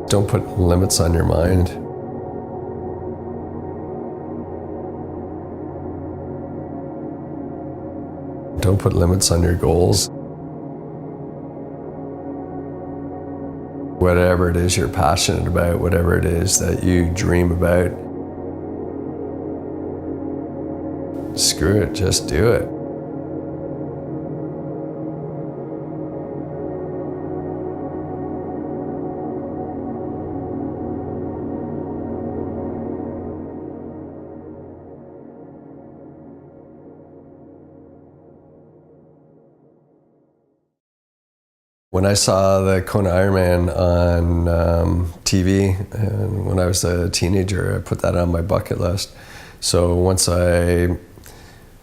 Don't put limits on your mind. Don't put limits on your goals. Whatever it is you're passionate about, whatever it is that you dream about, screw it, just do it. When I saw the Kona Ironman on TV, and when I was a teenager, I put that on my bucket list. So once I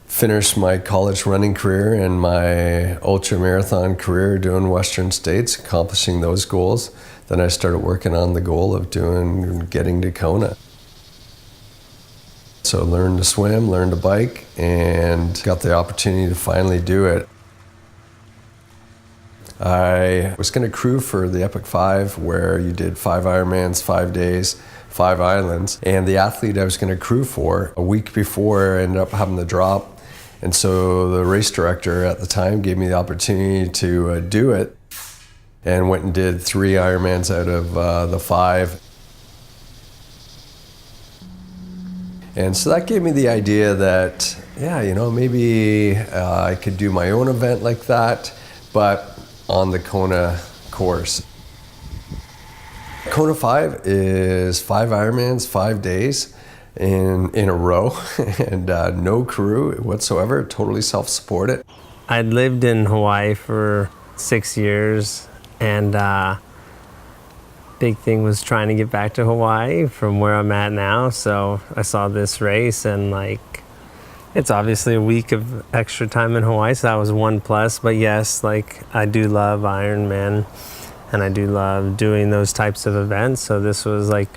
finished my college running career and my ultra marathon career doing Western States, accomplishing those goals, then I started working on the goal of getting to Kona. So learned to swim, learned to bike, and got the opportunity to finally do it. I was going to crew for the Epic 5, where you did 5 Ironmans, 5 days, 5 islands. And the athlete I was going to crew for, a week before, ended up having the drop. And so the race director at the time gave me the opportunity to do it, and went and did 3 Ironmans out of the 5. And so that gave me the idea that, yeah, you know, maybe I could do my own event like that, but on the Kona course. Kona 5 is 5 Ironmans, 5 days in a row, and no crew whatsoever, totally self-supported. I'd lived in Hawaii for 6 years, and big thing was trying to get back to Hawaii from where I'm at now. So I saw this race, and like, it's obviously a week of extra time in Hawaii, so that was one plus. But yes, like, I do love Ironman, and I do love doing those types of events. So this was like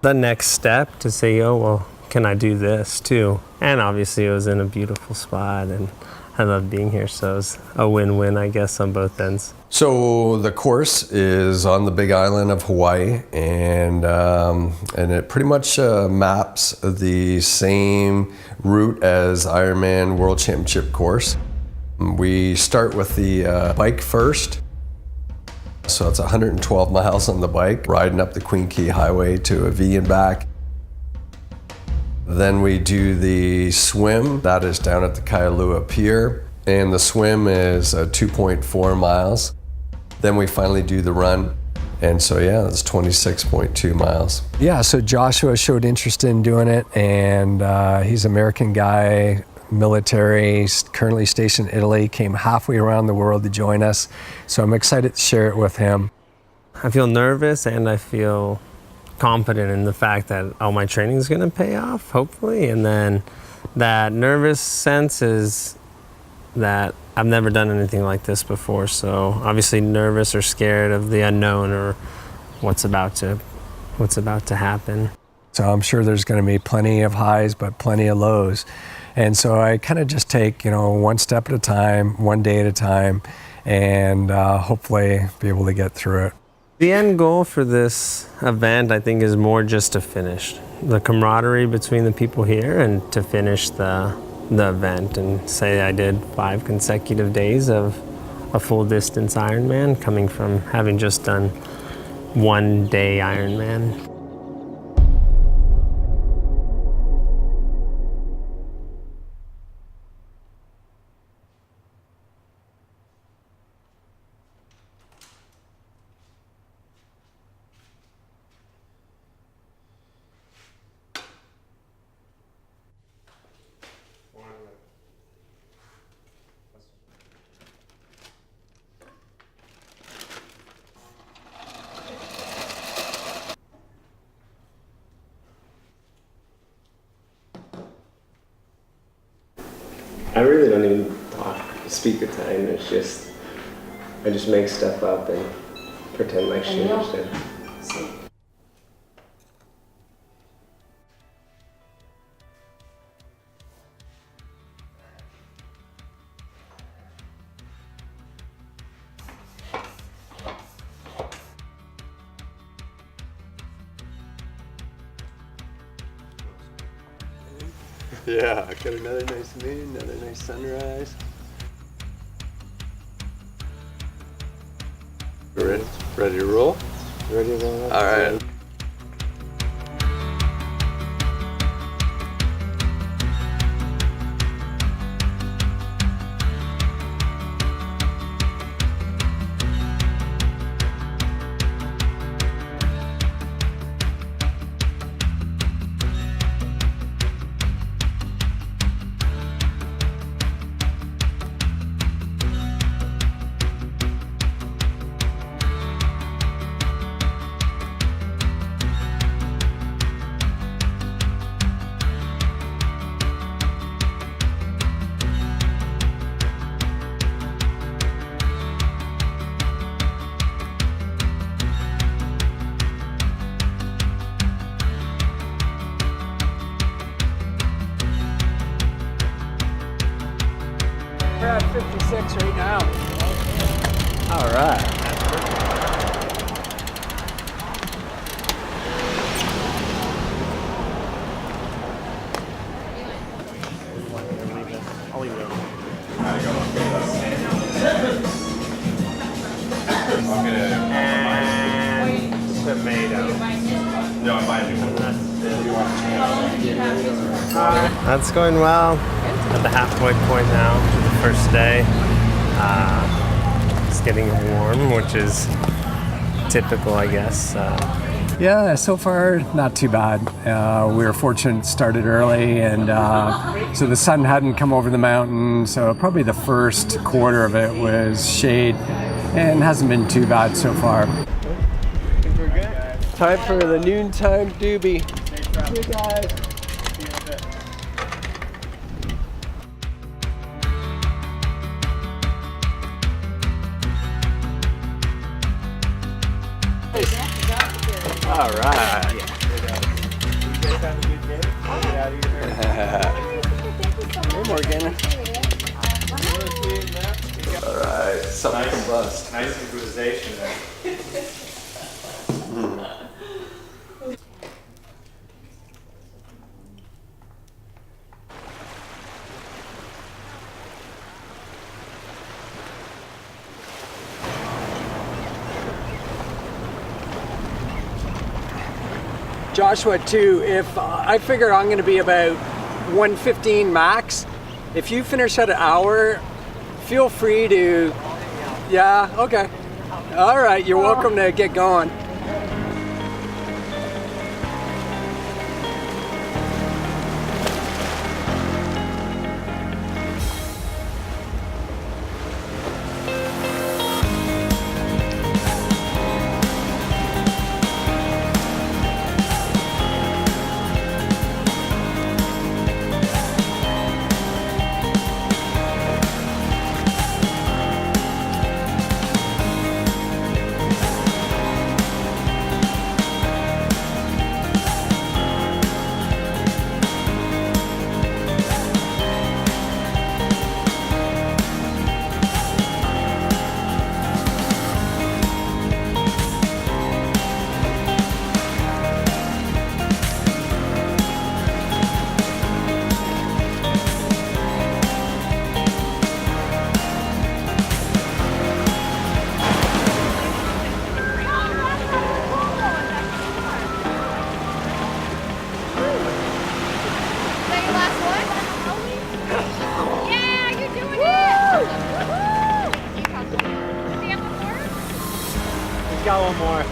the next step to say, oh, well, can I do this too? And obviously it was in a beautiful spot, and I love being here. So it was a win-win, I guess, on both ends. So the course is on the big island of Hawaii, and it pretty much maps the same route as Ironman World Championship course. We start with the bike first. So it's 112 miles on the bike, riding up the Queen Key Highway to a V and back. Then we do the swim, that is down at the Kailua Pier, and the swim is 2.4 miles. Then we finally do the run, and so yeah, that's 26.2 miles. Yeah, so Joshua showed interest in doing it, and he's an American guy, military, currently stationed in Italy, came halfway around the world to join us, so I'm excited to share it with him. I feel nervous, and I feel confident in the fact that all my training is going to pay off, hopefully. And then that nervous sense is that I've never done anything like this before, so obviously nervous or scared of the unknown or what's about to happen. So I'm sure there's going to be plenty of highs, but plenty of lows. And so I kind of just take, you know, one step at a time, one day at a time, and hopefully be able to get through it. The end goal for this event, I think, is more just to finish. The camaraderie between the people here, and to finish the event and say I did 5 consecutive days of a full distance Ironman, coming from having just done 1 day Ironman. I really don't even speak Italian. It's just, I just make stuff up and pretend like she understands. Yeah, got another nice moon, another nice sunrise. Ready to roll? Ready to roll? All right. We're at 56 right now. All right. I'll leave it on. And tomato. No, I'm buying you one. That's going well. At the halfway point now for the first day. It's getting warm, which is typical, I guess. Yeah, so far not too bad. We were fortunate, started early, and so the sun hadn't come over the mountain, so probably the first quarter of it was shade, and hasn't been too bad so far. I think we're good. Time for the noontime doobie. Hey guys. All right. You guys have a good day. Get out of here. Hey, Morgan. All right. Something combust. Nice improvisation there. Joshua too, if I figure I'm going to be about 1:15 max, if you finish at an hour, feel free to, yeah, okay. All right, you're welcome to get going. Got one more.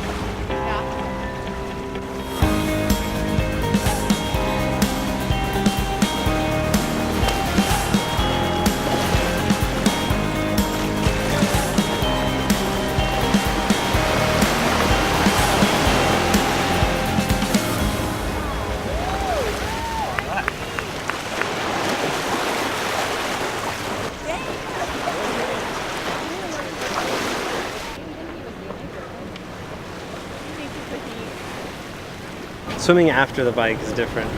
Swimming after the bike is different.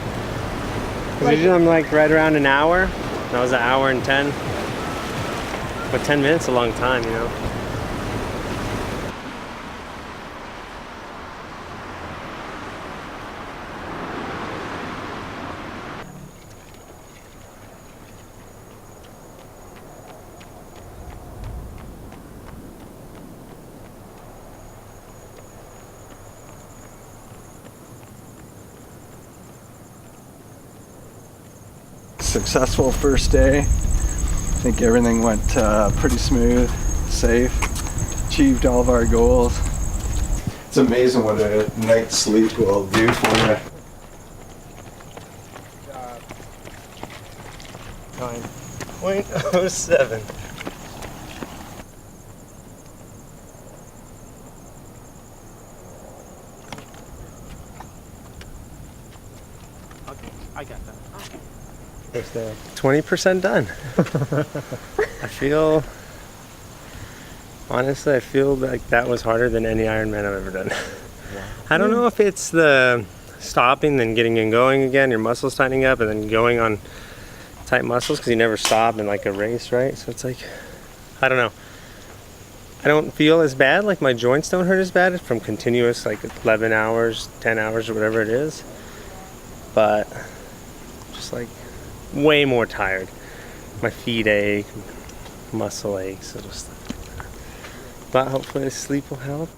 Because usually I'm like right around an hour. That was an hour and 10. But 10 minutes is a long time, you know? successful first day. I think everything went pretty smooth, safe, achieved all of our goals. It's amazing what a night's sleep will do for you. Time 0.07. I got that. There's the 20% done. Honestly, I feel like that was harder than any Ironman I've ever done. I don't know if it's the stopping, then getting and going again, your muscles tightening up, and then going on tight muscles because you never stop in like a race, right? So it's like, I don't know. I don't feel as bad, like my joints don't hurt as bad from continuous like 11 hours, 10 hours, or whatever it is. But just like way more tired. My feet ache, muscle aches, so just stuff like that. But hopefully the sleep will help.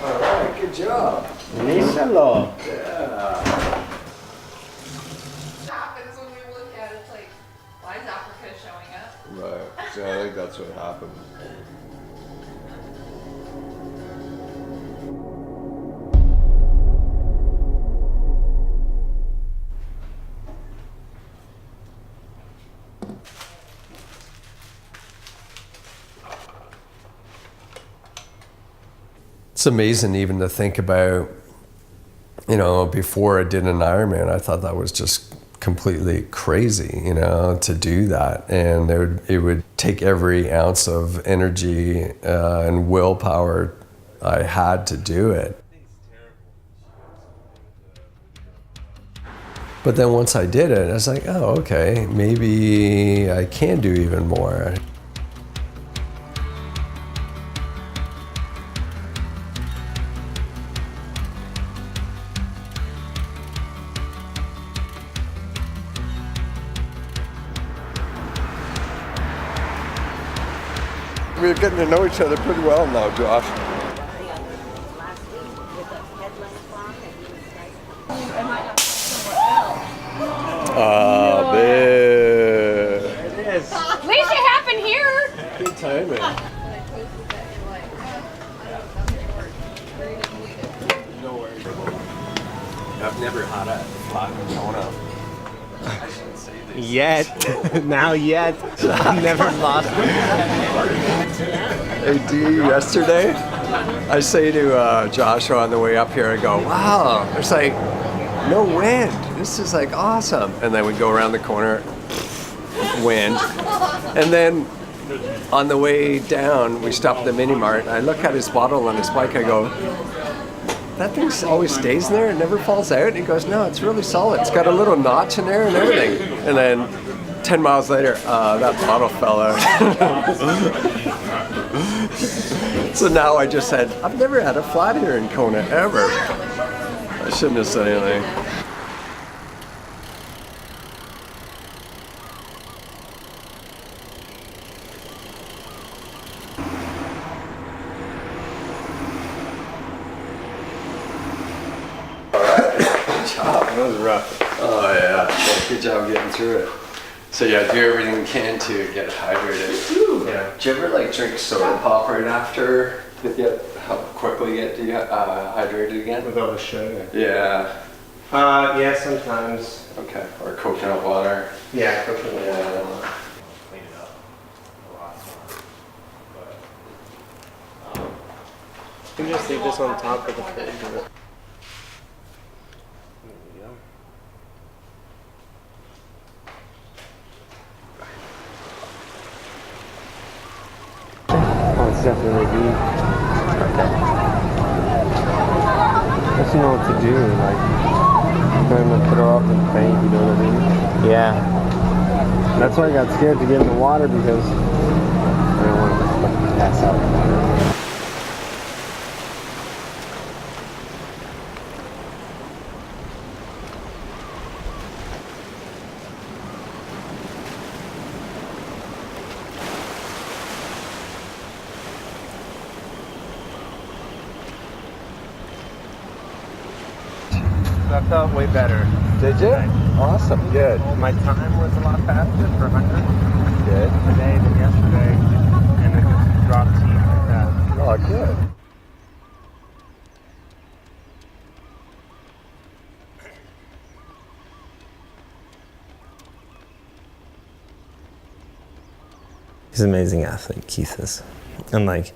All right, good job. Míselo. Happens when we look at it, it's like, why is Africa showing up? Right. So I think that's what happened. It's amazing even to think about, you know, before I did an Ironman, I thought that was just completely crazy, you know, to do that. And it would take every ounce of energy and willpower I had to do it. But then once I did it, I was like, oh, okay, maybe I can do even more. We're getting to know each other pretty well now, Josh. Oh, It is. At least it happened here. good timing. No worries. I've never had a flat Kona. Yet. Now yet. I've never lost one. Hey, D, yesterday, I say to Joshua on the way up here, I go, wow, there's like no wind. This is like awesome. And then we go around the corner, wind. And then on the way down, we stop at the mini mart. And I look at his bottle on his bike. I go, that thing always stays in there. It never falls out. He goes, no, it's really solid. It's got a little notch in there and everything. And then 10 miles later, that bottle fell out. So now I just said, I've never had a flat here in Kona, ever. I shouldn't have said anything. That was rough. Oh yeah, good job getting through it. So yeah, do everything you can to get hydrated. Yeah. Do you ever like drink soda pop right after to get how quickly get hydrated again? With all the sugar. Yeah. Yeah, sometimes. Okay. Or coconut water. Yeah, coconut water. Yeah. Clean it up a lot more. But You can just leave this on top of the fridge. There we go. Oh, it's definitely deep. Okay. I just know what to do. Like, I'm gonna throw up and faint, you know what I mean? Yeah. That's why I got scared to get in the water because I don't want to fucking pass out. I felt way better. Did you? Awesome. Good. My time was a lot faster for 100 Good. today than yesterday, and it just dropped to like that. Oh, good. He's an amazing athlete, Keith is. And like,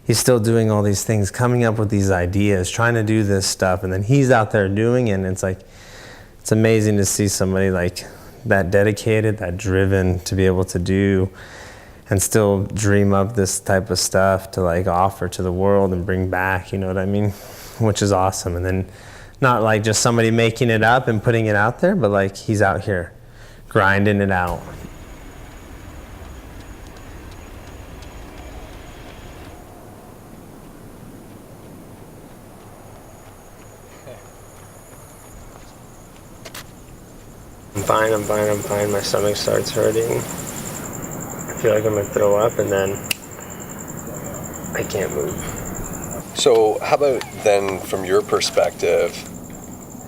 he's still doing all these things, coming up with these ideas, trying to do this stuff, and then he's out there doing it, and it's like, it's amazing to see somebody like that dedicated, that driven to be able to do and still dream up this type of stuff to like offer to the world and bring back, you know what I mean? Which is awesome. And then not like just somebody making it up and putting it out there, but like he's out here grinding it out. I'm fine. My stomach starts hurting. I feel like I'm gonna throw up, and then I can't move. So how about then, from your perspective,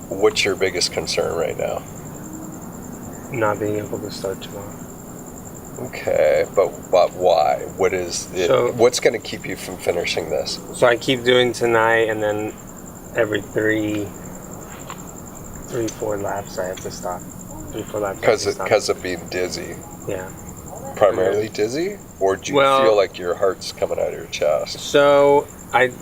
what's your biggest concern right now? Not being able to start tomorrow. Okay, but why? What is it? So- What's going to keep you from finishing this? So I keep doing tonight, and then every 4 laps I have to stop. 3-4 laps. Because of being dizzy. Yeah. Primarily dizzy, or do you feel like your heart's coming out of your chest? So and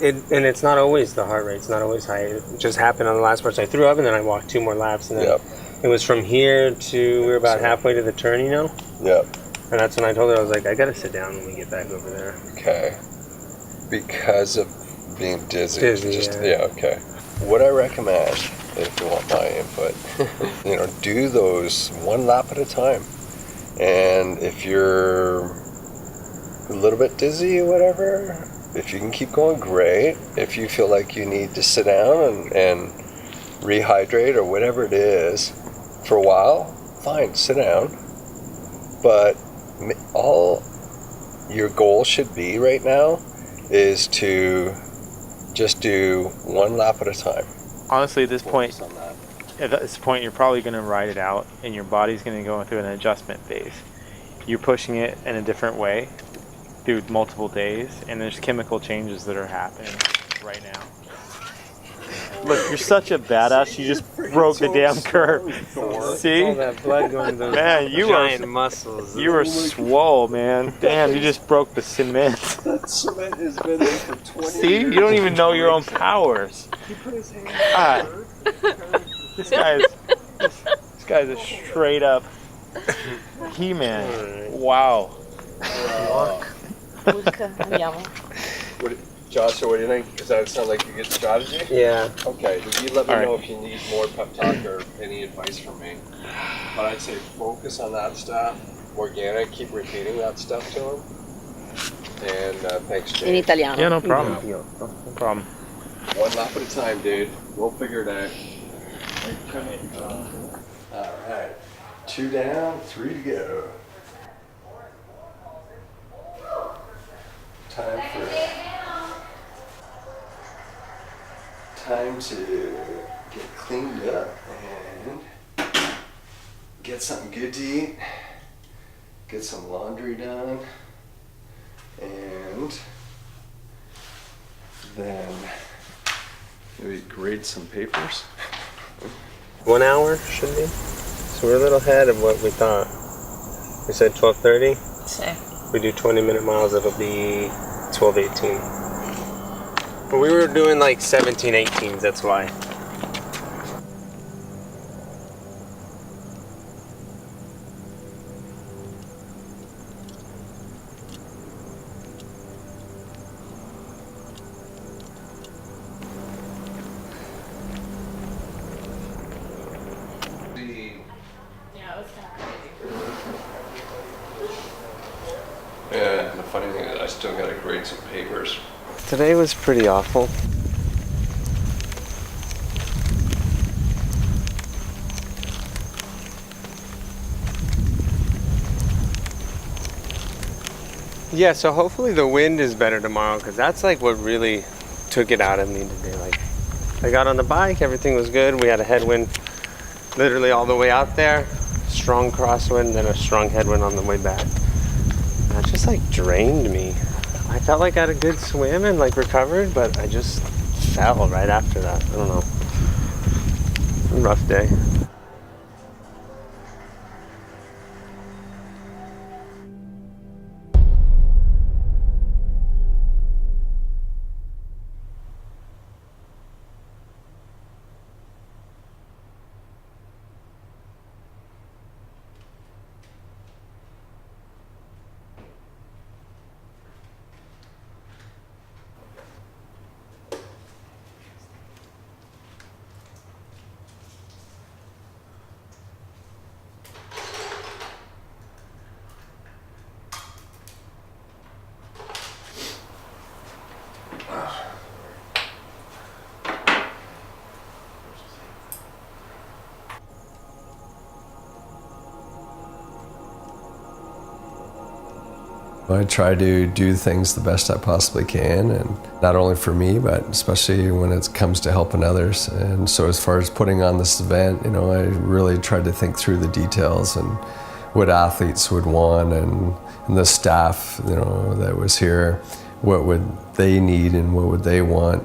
it's not always the heart rate. It's not always high. It just happened on the last part. So I threw up, and then I walked 2 more laps, and then it was from here to we were about halfway to the turn, you know. Yep. And that's when I told her, I was like, I gotta sit down when we get back over there. Okay. Because of being dizzy. Dizzy, yeah. Okay. What I recommend, if you want my input, do those 1 lap at a time. And if you're a little bit dizzy or whatever, if you can keep going, great. If you feel like you need to sit down and rehydrate or whatever it is for a while, fine, sit down. But all your goal should be right now is to just do 1 lap at a time. Honestly, at this point, you're probably going to ride it out, and your body's going to go through an adjustment phase. You're pushing it in a different way through multiple days, and there's chemical changes that are happening right now. Look, you're such a badass. You just broke the damn curve. See? All that blood going to Man, you giant muscles. You were swole, man. Damn, you just broke the cement. That cement has been there for 20 See? years. You don't even know your own powers. He put his hand God. This guy's a straight up He-Man. Wow. Joshua, what do you think? Does that sound like a good strategy? Yeah. Okay, you let me All right. know if you need more pep talk or any advice from me. But I'd say focus on that stuff, organic, keep repeating that stuff to him. And thanks, James. In italiano. Yeah, no problem. No problem. 1 lap at a time, dude. We'll figure it out. All right. 2 down, 3 to go. Time to get cleaned up and get something good to eat, get some laundry done, and then maybe grade some papers. 1 hour should be. So we're a little ahead of what we thought. We said 12:30. Sì. We do 20-minute miles, it'll be 12:18. But we were doing like 17:18s, that's why. Yeah, the funny thing is I still gotta grade some papers. Today was pretty awful. Yeah, so hopefully the wind is better tomorrow, because that's like what really took it out of me today. Like, I got on the bike, everything was good. We had a headwind literally all the way out there. Strong crosswind, then a strong headwind on the way back. That just like drained me. I felt like I had a good swim and like recovered, but I just fell right after that. I don't know. Rough day. I try to do things the best I possibly can, and not only for me, but especially when it comes to helping others. And so as far as putting on this event, I really tried to think through the details and what athletes would want, and the staff, that was here, what would they need and what would they want.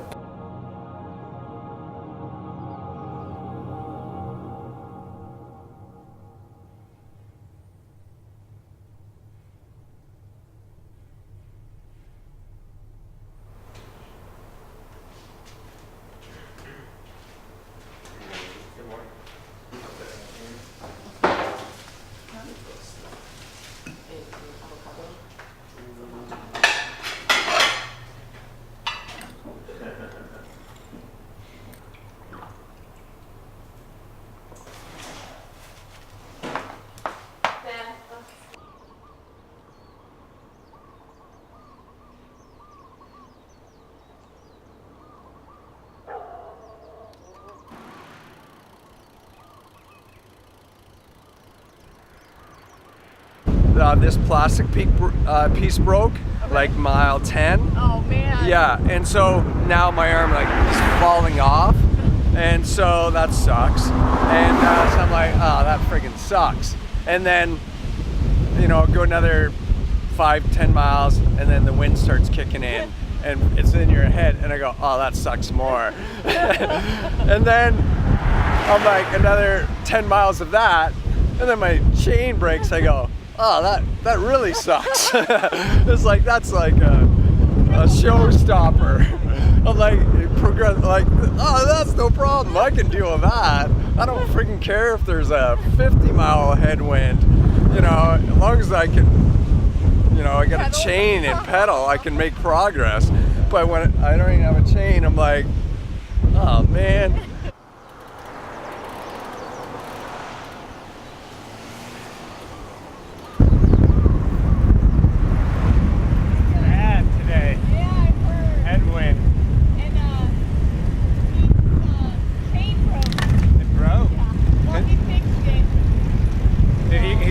This plastic piece broke like mile 10. Oh man. Yeah, and so now my arm is falling off, and so that sucks. And so I'm like, oh, that friggin' sucks. And then, go another 5-10 miles, and then the wind starts kicking in, and it's in your head, and I go, oh, that sucks more. And then I'm like, another 10 miles of that, and then my chain breaks. I go, oh, that really sucks. It's like, that's like a showstopper. I'm like, oh, that's no problem. I can deal with that. I don't freaking care if there's a 50-mile headwind. As long as I can, I got a chain and pedal, I can make progress. But when I don't even have a chain, I'm like, oh man.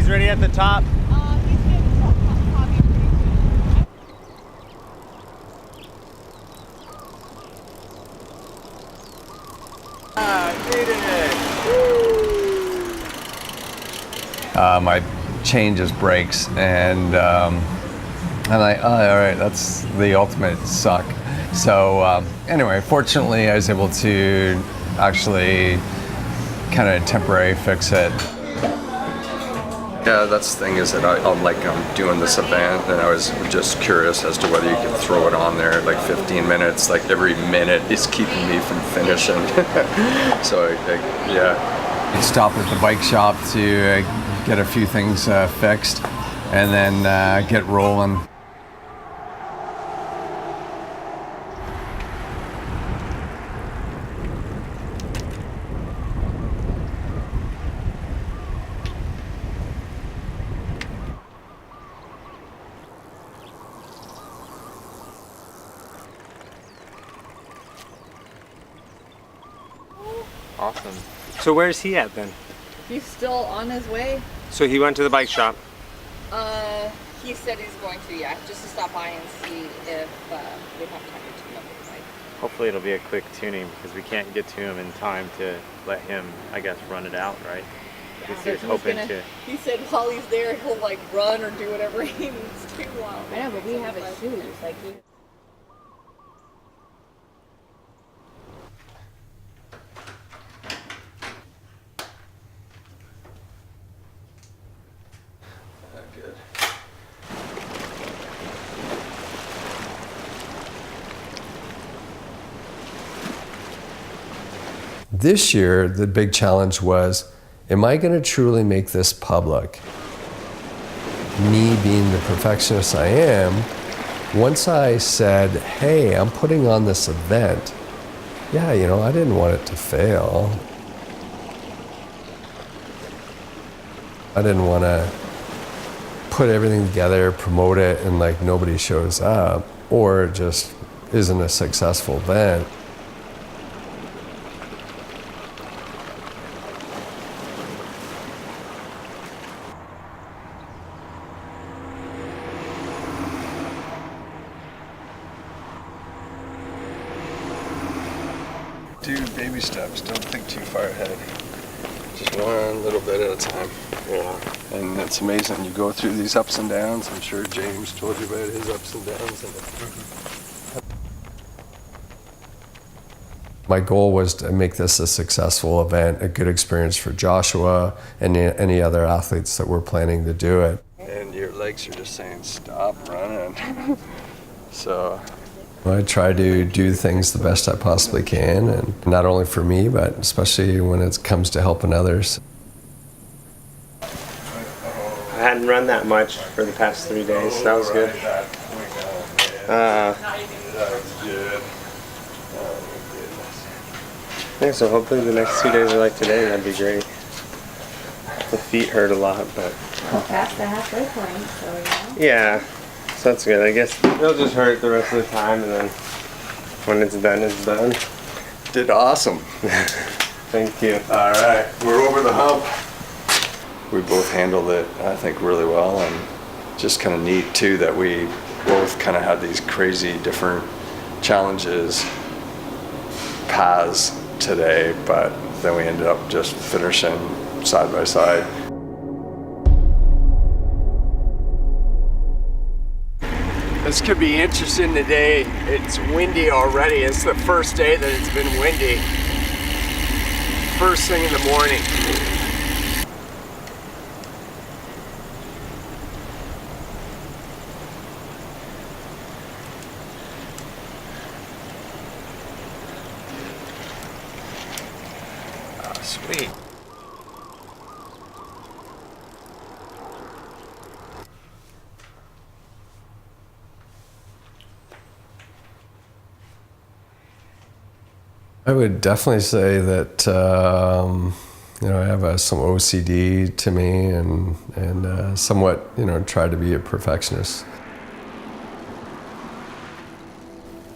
Ready at the top? He's getting hobby pretty soon. My chain just breaks, and I'm like, oh, all right, that's the ultimate suck. So anyway, fortunately, I was able to actually kind of temporarily fix it. Yeah, that's the thing is that I'm doing this event, and I was just curious as to whether you could throw it on there 15 minutes, every minute is keeping me from finishing. So yeah. I stopped at the bike shop to get a few things fixed, and then get rolling. Awesome. So where's he at then? He's still on his way. So he went to the bike shop. He said he's going to, just to stop by and see if we have time to tune up the bike. Hopefully it'll be a quick tuning because we can't get to him in time to let him, I guess, run it out, right? He was hoping to. He said while he's there, he'll like run or do whatever he needs to while. I know, but we have his shoes. Like he. Good. This year, the big challenge was, am I going to truly make this public? Me being the perfectionist I am, once I said, hey, I'm putting on this event, yeah, you know, I didn't want it to fail. I didn't want to put everything together, promote it, and like nobody shows up, or it just isn't a successful event. Do baby steps. Don't think too far ahead. Just one little bit at a time. Yeah. And it's amazing. You go through these ups and downs. I'm sure James told you about his ups and downs. My goal was to make this a successful event, a good experience for Joshua and any other athletes that were planning to do it. And your legs are just saying, stop running. So I try to do things the best I possibly can, and not only for me, but especially when it comes to helping others. I hadn't run that much for the past 3 days, so that was good. Yeah, so hopefully the next 2 days are like today, that'd be great. The feet hurt a lot, but... Past the halfway point, so you know. Yeah, so that's good. I guess they'll just hurt the rest of the time, and then when it's done, it's done. did awesome. Thank you. All right, we're over the hump. We both handled it, I think, really well, and just kind of neat too that we both kind of had these crazy different challenges, paths today, but then we ended up just finishing side by side. This could be interesting today. It's windy already. It's the first day that it's been windy. First thing in the morning. Oh, sweet. I would definitely say that I have some OCD to me, and somewhat try to be a perfectionist.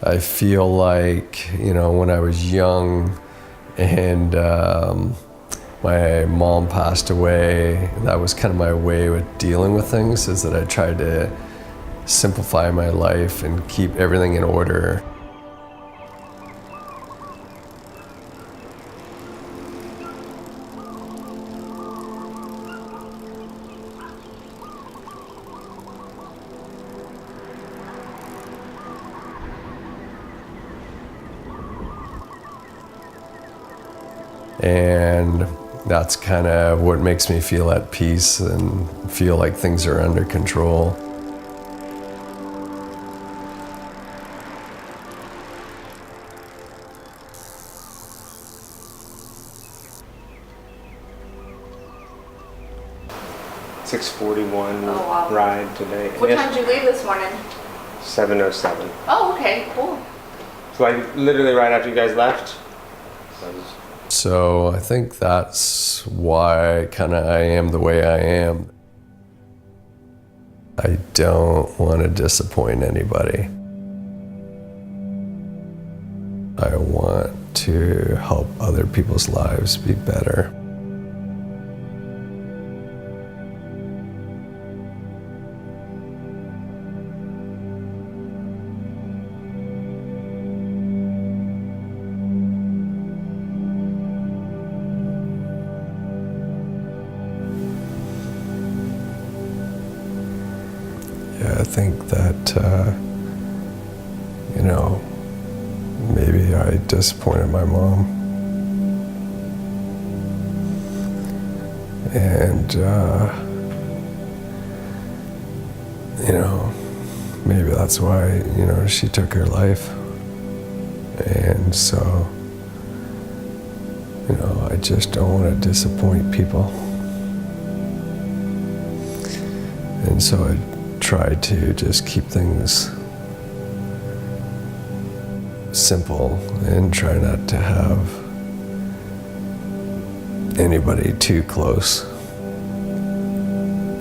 I feel like when I was young and my mom passed away, that was kind of my way with dealing with things, is that I tried to simplify my life and keep everything in order. And that's kind of what makes me feel at peace and feel like things are under control. .6:41 Oh, wow. ride today. What time did you leave this morning? 7:07. Oh, okay, cool. So literally right after you guys left. So I think that's why I am the way I am. I don't want to disappoint anybody. I want to help other people's lives be better. think that, maybe I disappointed my mom. And, maybe that's why, she took her life. And so, I just don't want to disappoint people. And so I try to just keep things simple and try not to have anybody too close,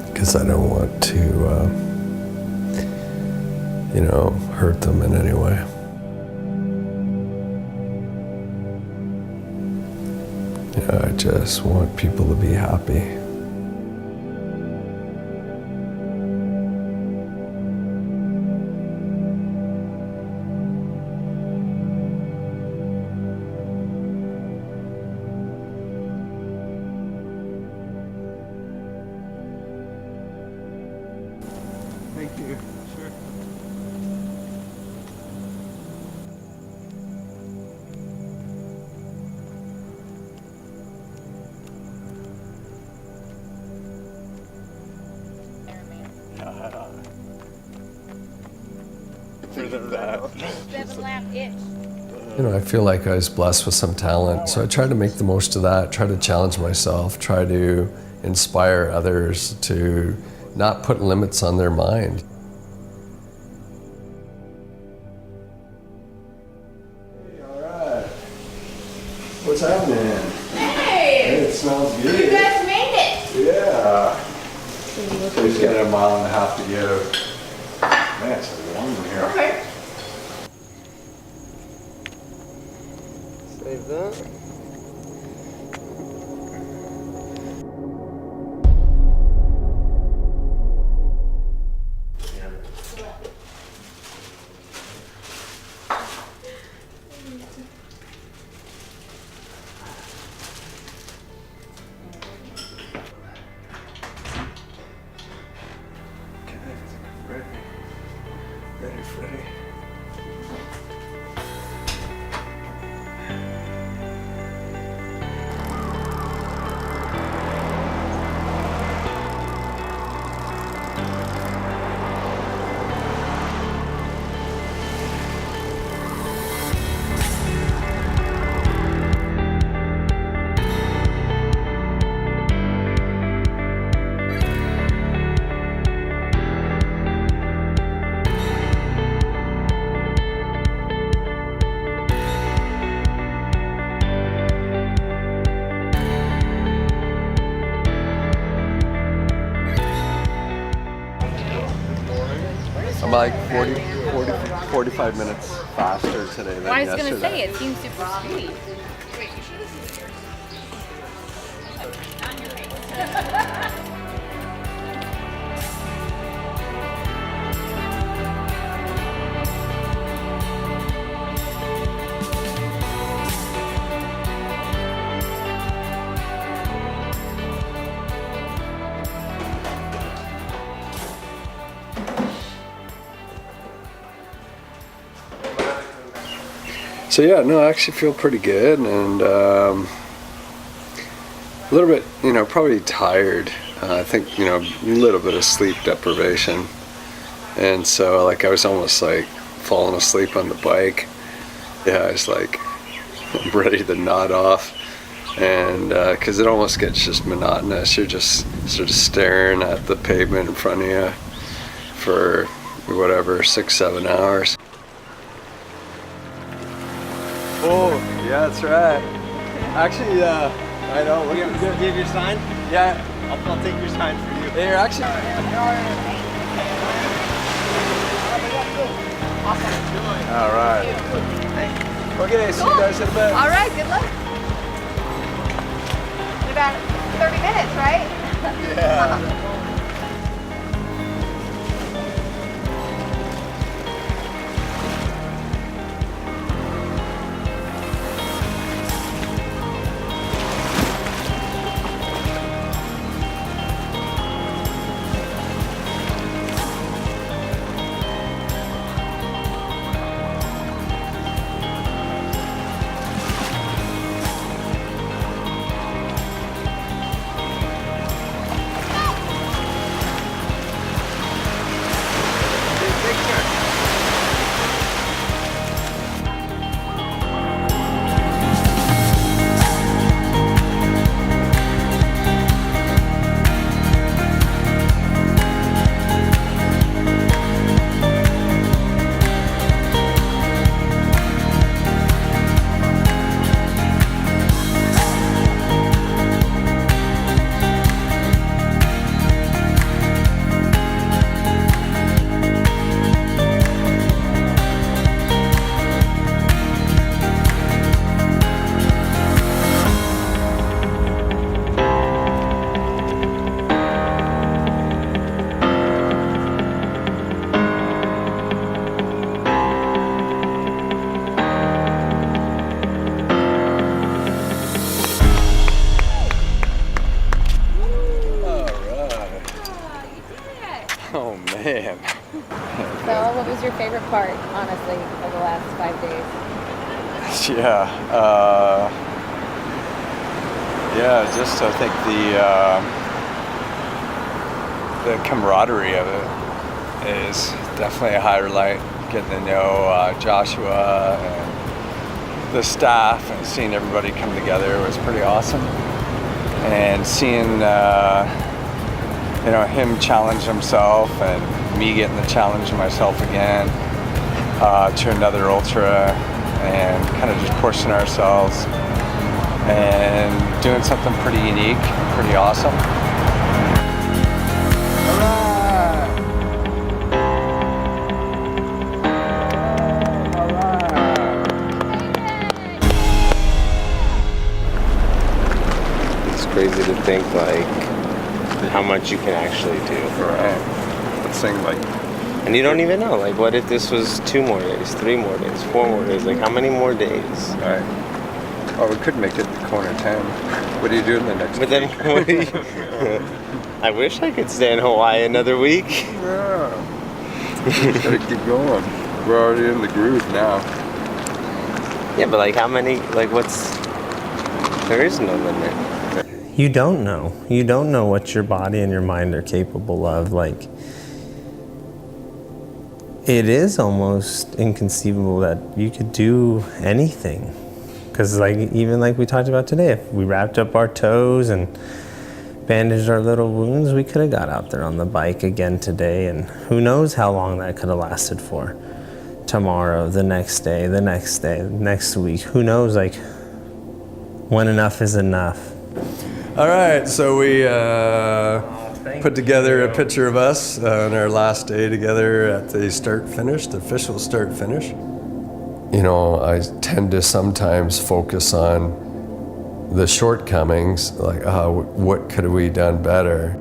because I don't want to, hurt them in any way. I just want people to be happy. Thank you. Sure. I feel like I was blessed with some talent, so I try to make the most of that, try to challenge myself, try to inspire others to not put limits on their mind. Hey, all right. What's happening? Hey! It smells good. You guys made it! Yeah. So he's got a mile and a half to go. Man, it's so warm in here. Okay. Save that. Ready, Freddy. I'm like 45 minutes faster today than I was yesterday. gonna say, it seems super sweet. So yeah, no, I actually feel pretty good, and a little bit, probably tired. I think, a little bit of sleep deprivation. And so like I was almost like falling asleep on the bike. Yeah, I was like ready to nod off. And because it almost gets just monotonous. You're just sort of staring at the pavement in front of you for whatever, 6-7 hours. Oh, yeah, that's right. Actually, I know. We're gonna Do you have your sign? Yeah, I'll take your sign for you. they're actually. All right. Okay, see you guys in a bit. All right, good luck. In about 30 minutes, right? Yeah. favorite part, honestly, of the last 5 days? Yeah, just I think the camaraderie of it is definitely a highlight. Getting to know Joshua and the staff and seeing everybody come together was pretty awesome. And seeing him challenge himself and me getting the challenge myself again to another ultra, and kind of just pushing ourselves and doing something pretty unique, pretty awesome. It's crazy to think like how much you can actually do. Right. Let's sing like. And you don't even know, like, what if this was 2 more days, 3 more days, 4 more days? Like, how many more days? Right. Oh, we could make it to Kona 10. What are you doing the next But then, what do you, I wish I could stay in Hawaii another week. Yeah. Just gotta keep going. We're already in the groove now. Yeah, but like, how many, like, there is no limit. You don't know. You don't know what your body and your mind are capable of. Like, it is almost inconceivable that you could do anything. Because like, even like we talked about today, if we wrapped up our toes and bandaged our little wounds, we could have got out there on the bike again today, and who knows how long that could have lasted for. Tomorrow, the next day, next week, who knows, like, when enough is enough. All right, so we put together a picture of us on our last day together at the the official start-finish. You know, I tend to sometimes focus on the shortcomings, like, what could we done better?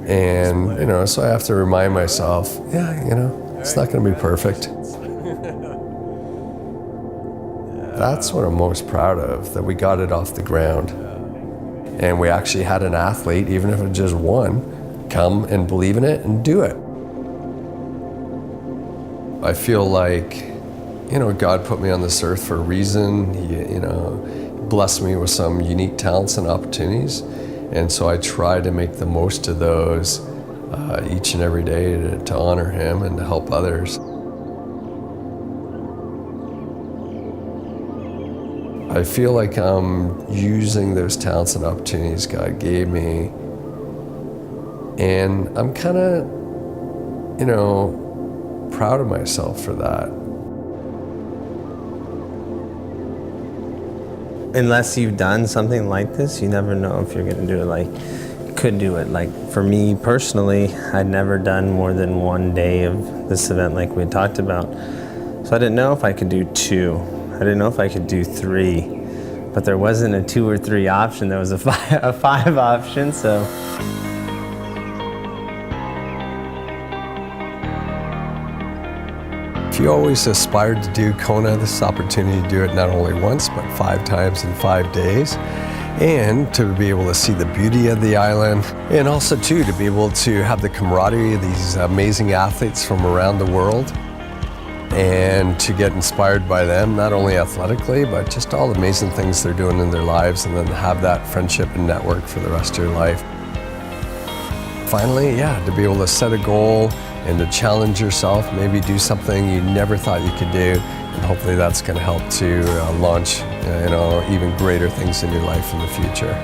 And, so I have to remind myself, it's not going to be perfect. That's what I'm most proud of, that we got it off the ground. And we actually had an athlete, even if it was just one, come and believe in it and do it. I feel like, God put me on this earth for a reason. He, blessed me with some unique talents and opportunities. And so I try to make the most of those each and every day to honor him and to help others. I feel like I'm using those talents and opportunities God gave me, and I'm kind of, proud of myself for that. Unless you've done something like this, you never know if you're gonna do it. Like, could do it. Like, for me personally, I'd never done more than 1 day of this event like we talked about. So I didn't know if I could do 2. I didn't know if I could do 3, but there wasn't a 2 or 3 option. There was a 5 option, so. If you always aspired to do Kona, this is an opportunity to do it not only once, but 5 times in 5 days. And to be able to see the beauty of the island, and also too, to be able to have the camaraderie of these amazing athletes from around the world, and to get inspired by them, not only athletically, but just all the amazing things they're doing in their lives, and then have that friendship and network for the rest of your life. Finally, to be able to set a goal and to challenge yourself, maybe do something you never thought you could do, and hopefully that's going to help to launch even greater things in your life in the future.